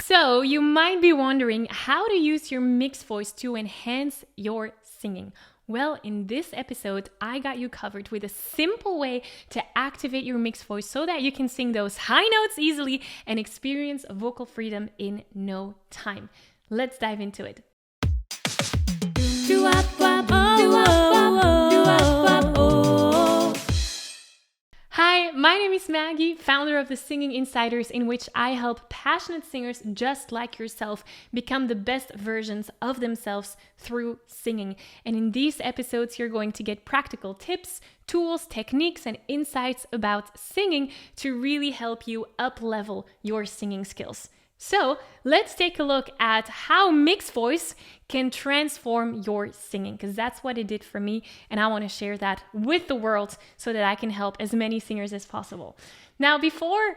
So you might be wondering how to use your mixed voice to enhance your singing. Well, in this episode, I got you covered with a simple way to activate your mixed voice so that you can sing those high notes easily and experience vocal freedom in no time. Let's dive into it. Hi, my name is Maggie, founder of the Singing Insiders, in which I help passionate singers just like yourself become the best versions of themselves through singing. And in these episodes, you're going to get practical tips, tools, techniques, and insights about singing to really help you up-level your singing skills. So let's take a look at how mixed voice can transform your singing, because that's what it did for me, and I want to share that with the world so that I can help as many singers as possible. Now, before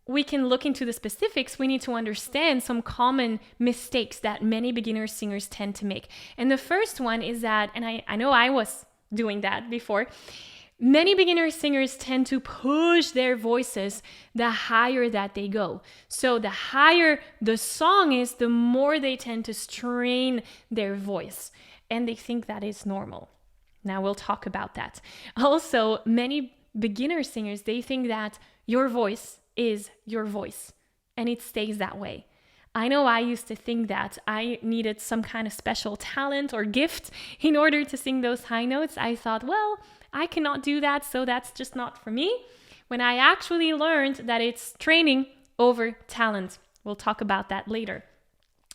we can look into the specifics, we need to understand some common mistakes that many beginner singers tend to make. And the first one is that, and I know I was doing that before, many beginner singers tend to push their voices the higher that they go. So the higher the song is, the more they tend to strain their voice. And they think that is normal. Now we'll talk about that. Also, many beginner singers, they think that your voice is your voice. And it stays that way. I know I used to think that I needed some kind of special talent or gift in order to sing those high notes. I thought, well, I cannot do that, so that's just not for me. When I actually learned that it's training over talent. We'll talk about that later.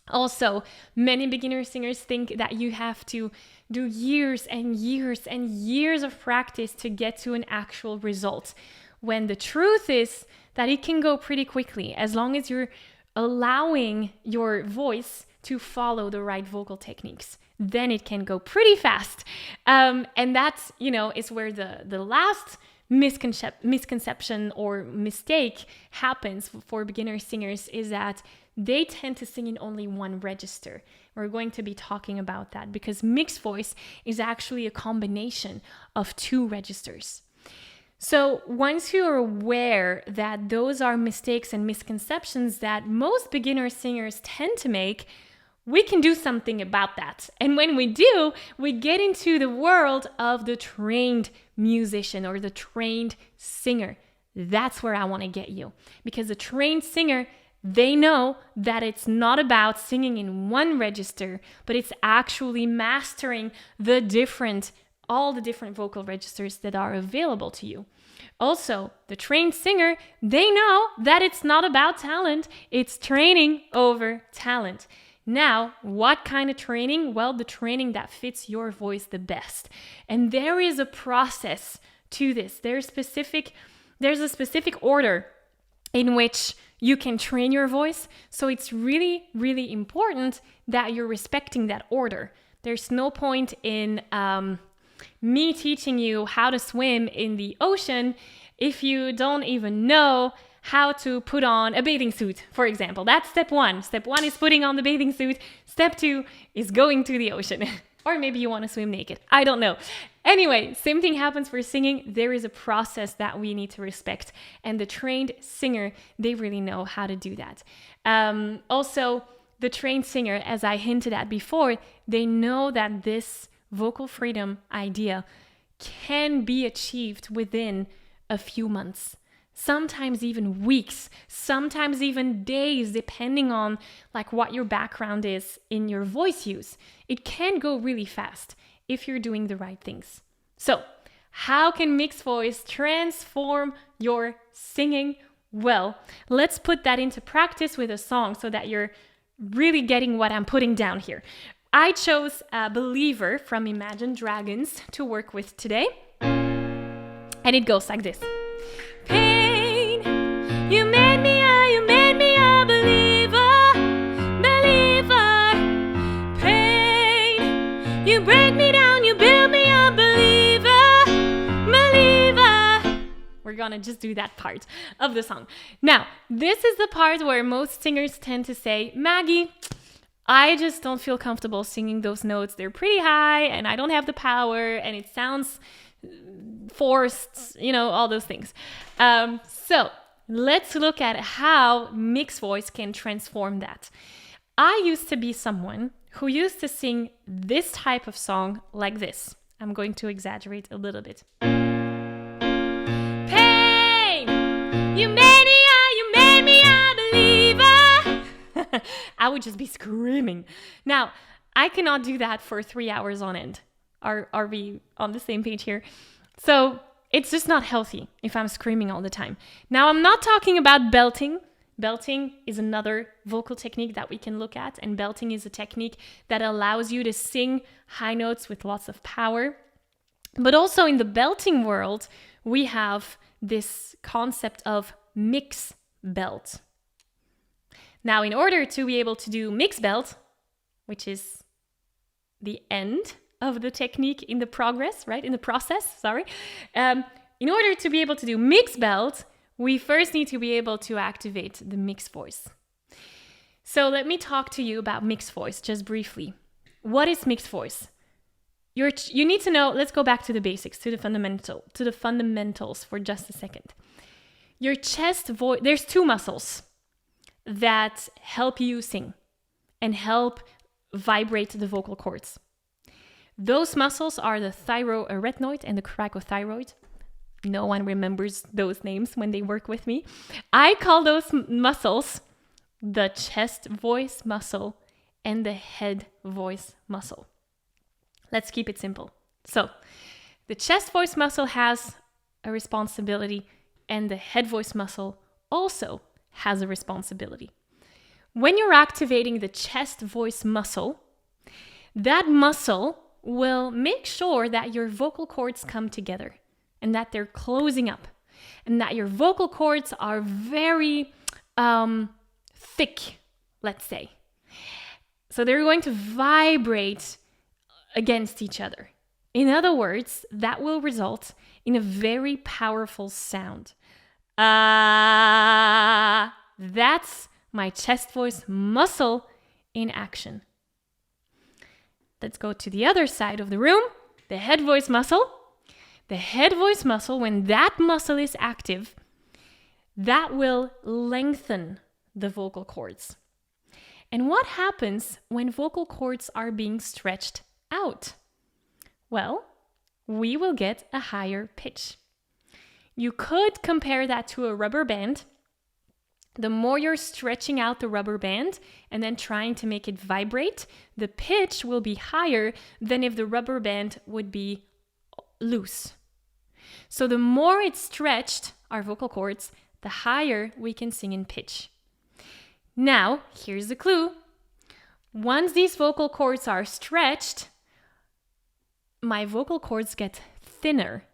Also, many beginner singers think that you have to do years and years and years of practice to get to an actual result, when the truth is that it can go pretty quickly as long as you're allowing your voice to follow the right vocal techniques. Then it can go pretty fast. And that's, is where the last misconception or mistake happens for beginner singers, is that they tend to sing in only one register. We're going to be talking about that because mixed voice is actually a combination of two registers. So once you're aware that those are mistakes and misconceptions that most beginner singers tend to make, we can do something about that. And when we do, we get into the world of the trained musician or the trained singer. That's where I want to get you. Because the trained singer, they know that it's not about singing in one register, but it's actually mastering all the different vocal registers that are available to you. Also, the trained singer, they know that it's not about talent, it's training over talent. Now, what kind of training? Well, the training that fits your voice the best. And there is a process to this. There's a specific order in which you can train your voice. So it's really, really important that you're respecting that order. There's no point in me teaching you how to swim in the ocean if you don't even know how to put on a bathing suit, for example. That's step one. Step one is putting on the bathing suit. Step two is going to the ocean. Or maybe you want to swim naked. I don't know. Anyway, same thing happens for singing. There is a process that we need to respect. And the trained singer, they really know how to do that. Also, the trained singer, as I hinted at before, they know that this vocal freedom idea can be achieved within a few months. Sometimes even weeks, sometimes even days, depending on what your background is in your voice use. It can go really fast if you're doing the right things. So, how can mixed voice transform your singing? Well, let's put that into practice with a song so that you're really getting what I'm putting down here. I chose Believer from Imagine Dragons to work with today. And it goes like this. Pain, you made me a believer, believer. Pain, you break me down, you build me a believer, believer. We're gonna just do that part of the song. Now, this is the part where most singers tend to say, Maggie, I just don't feel comfortable singing those notes. They're pretty high and I don't have the power and it sounds forced, all those things. So let's look at how mixed voice can transform that. I used to be someone who used to sing this type of song like this. I'm going to exaggerate a little bit. Pain, you made me a believer. I would just be screaming. Now, I cannot do that for 3 hours on end. Are we on the same page here? So it's just not healthy if I'm screaming all the time. Now, I'm not talking about belting. Belting is another vocal technique that we can look at, and belting is a technique that allows you to sing high notes with lots of power. But also in the belting world, we have this concept of mix belt. Now, in order to be able to do mix belt, which is the end of the technique in the process, in order to be able to do mix belt, we first need to be able to activate the mixed voice. So let me talk to you about mixed voice just briefly. What is mixed voice? You need to know, let's go back to the basics, to the fundamentals for just a second. Your chest voice, there's two muscles that help you sing and help vibrate the vocal cords. Those muscles are the thyroarytenoid and the cricothyroid. No one remembers those names when they work with me. I call those muscles the chest voice muscle and the head voice muscle. Let's keep it simple. So, the chest voice muscle has a responsibility, and the head voice muscle also has a responsibility. When you're activating the chest voice muscle, that muscle will make sure that your vocal cords come together and that they're closing up and that your vocal cords are very thick, let's say. So they're going to vibrate against each other. In other words, that will result in a very powerful sound. That's my chest voice muscle in action. Let's go to the other side of the room, the head voice muscle. The head voice muscle, when that muscle is active, that will lengthen the vocal cords. And what happens when vocal cords are being stretched out? Well, we will get a higher pitch. You could compare that to a rubber band. The more you're stretching out the rubber band and then trying to make it vibrate, the pitch will be higher than if the rubber band would be loose. So the more it's stretched, our vocal cords, the higher we can sing in pitch. Now, here's the clue. Once these vocal cords are stretched, my vocal cords get thinner,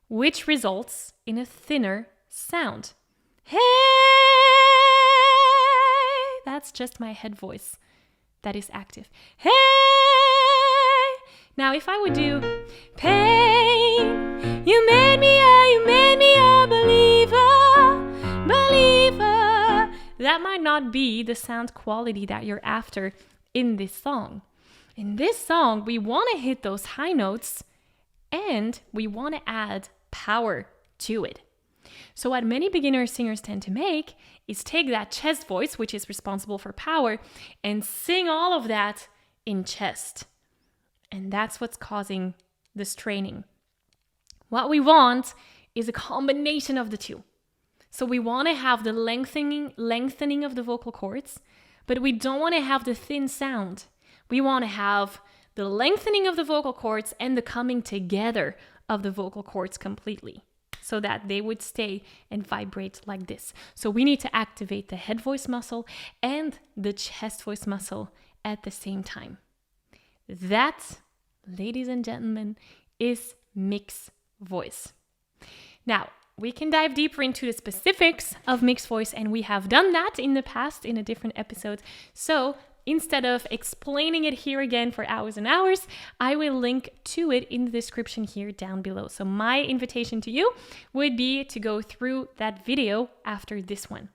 which results in a thinner sound. Hey! That's just my head voice that is active. Hey! Now, if I would do pain, you made me a believer. That might not be the sound quality that you're after in this song. In this song, we want to hit those high notes and we want to add power to it. So what many beginner singers tend to make is take that chest voice, which is responsible for power, and sing all of that in chest. And that's what's causing the straining. What we want is a combination of the two. So we want to have the lengthening of the vocal cords, but we don't want to have the thin sound. We want to have the lengthening of the vocal cords and the coming together of the vocal cords completely, so that they would stay and vibrate like this. So we need to activate the head voice muscle and the chest voice muscle at the same time. That, ladies and gentlemen, is mixed voice. Now, we can dive deeper into the specifics of mixed voice, and we have done that in the past in a different episode. So instead of explaining it here again for hours and hours, I will link to it in the description here down below. So my invitation to you would be to go through that video after this one.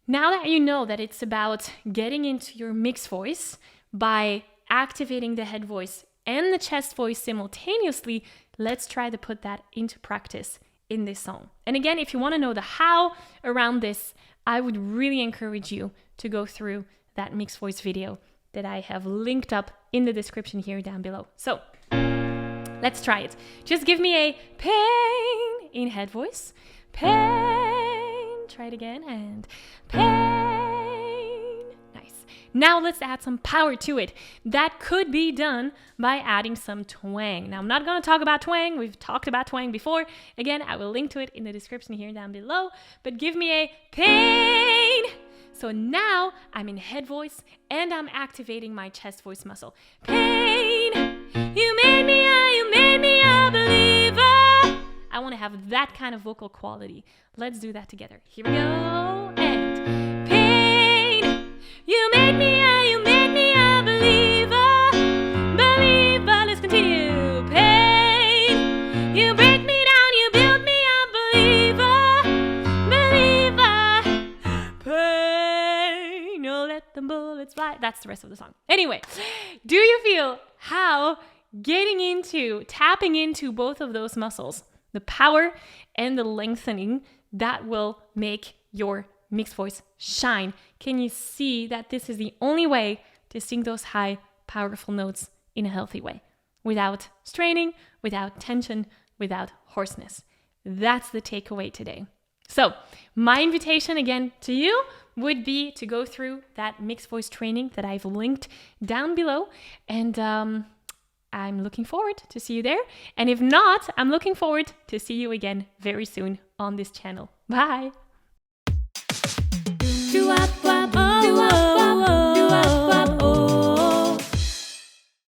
Now that you know that it's about getting into your mixed voice by activating the head voice and the chest voice simultaneously, let's try to put that into practice in this song. And again, if you want to know the how around this, I would really encourage you to go through that mixed voice video that I have linked up in the description here down below. So let's try it. Just give me a pain in head voice. Pain. Try it again. And pain. Nice. Now let's add some power to it. That could be done by adding some twang. Now I'm not going to talk about twang. We've talked about twang before. Again, I will link to it in the description here down below. But give me a pain. So now I'm in head voice and I'm activating my chest voice muscle. Pain, you made me a believer. I want to have that kind of vocal quality. Let's do that together. Here we go. And pain, you made me a believer. Believer, let's continue. Pain, you break me down, you build me a believer. Believer, pain, you'll let the bullets fly. That's the rest of the song. Anyway, do you feel how tapping into both of those muscles, the power and the lengthening, that will make your mixed voice shine? Can you see that this is the only way to sing those high, powerful notes in a healthy way, without straining, without tension, without hoarseness? That's the takeaway today. So my invitation again to you would be to go through that mixed voice training that I've linked down below, and I'm looking forward to see you there. And if not, I'm looking forward to see you again very soon on this channel. Bye.